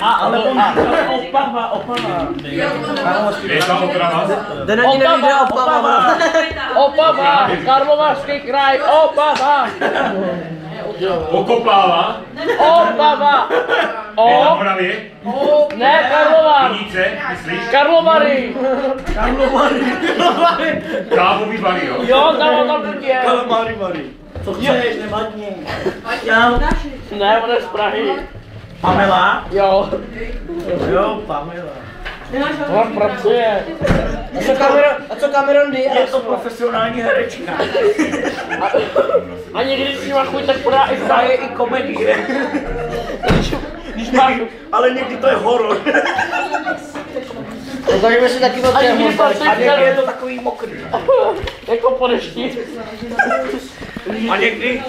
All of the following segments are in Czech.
Ale Opava. Je tam Otrava? Den ani nevíde Opava. Opava, Karlovarský kraj, Opava. Okopáva? Opava. Je na Moravě? Ne, Karlovar. Vinice, myslíš? Karlovary. Kávový bary, jo? Jo, tam je. Kalamari. Co chceš, nevadně. Ne, on je z Prahy. Pamela? Jo. Jo, Pamela. On pracuje. A co Cameron Diaz? Je to profesionální herečka. A někdy si má chuť, tak podá i Hraje i komedie. Když máš... Ale někdy to je horor. No takže by si taky moc A někdy A někdy je to takový mokrý. jako po dešti. A někdy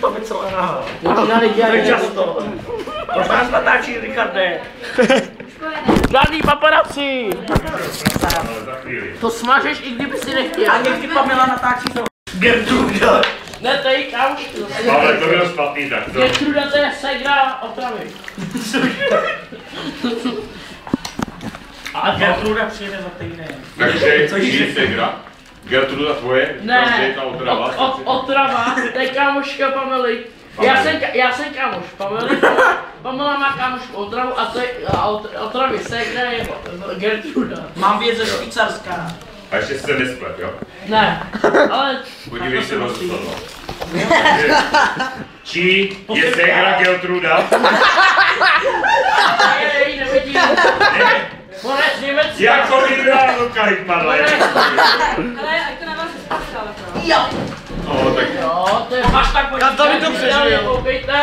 to by celé nahá. Většina lidí To je často. Proč nás natáčí, Richarde? Žádný paparazzi. Ale za chvíli. To smažeš, i kdyby si nechtěl. A někdy Pamela natáčí to. Gertruda. Ne, to je kámošky. Ale to byl špatný, tak to. Gertruda, to je segra Otravy. A Gertruda přijede za týden. Takže čí segra? Gertruda tvoje? Ne, Ta Otrava? Otrava, to je kámoška Pamely. Já jsem kámoš Pamely. Pamela má kámošku Otravu a to je Otravy, segra je Gertruda. Mám věc ze Švýcarska. A ještě se nesplet, jo? Ne, ale... Podívej se do zrcadla. Čí je segra Gertruda? Já ji nevidím. Ona je z Německa. Jako Iránuka jich padla. Ale ať to na vás zpaskala, Jo. No, tak Jo, to je až tak Já to mi to přežil. Koukejte.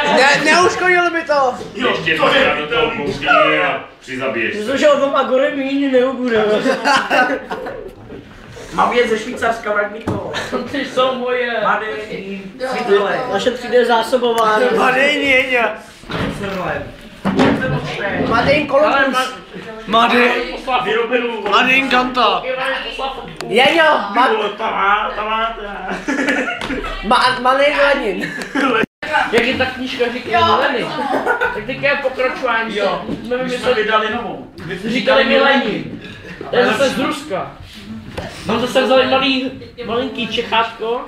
Neuškodili mi to! ještě to do toho koukni a přizabiješ se. Protože o tom Agory míň neubude. Mám věc ze Švýcarska, vrať mi to. Ty jsou moje. Mady, Fidele. Naše třída je zásobování. Mady, Něňa. Madejn Ale Kolumbus. Mady. vyrobenou. Madejn Kanta. Jeňo, Madejn Lenin. Jak je ta knížka říkala Lenin? Tak teďka je pokračování. Jo, Jsme my jsme vydali novou. říkali mi Lenin. To je zase z Ruska. Tam zase vzali malinký Čechátko.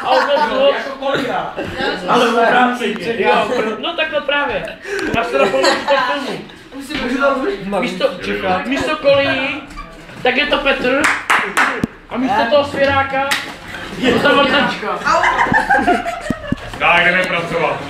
A odvezl ho. Jako kolia. Ale v rámci. Jo, no takhle právě. Já se napomínám z toho filmu. Místo kolí, tak je to Petr. A místo toho svěráka je to vrtačka. Tak jdeme pracovat.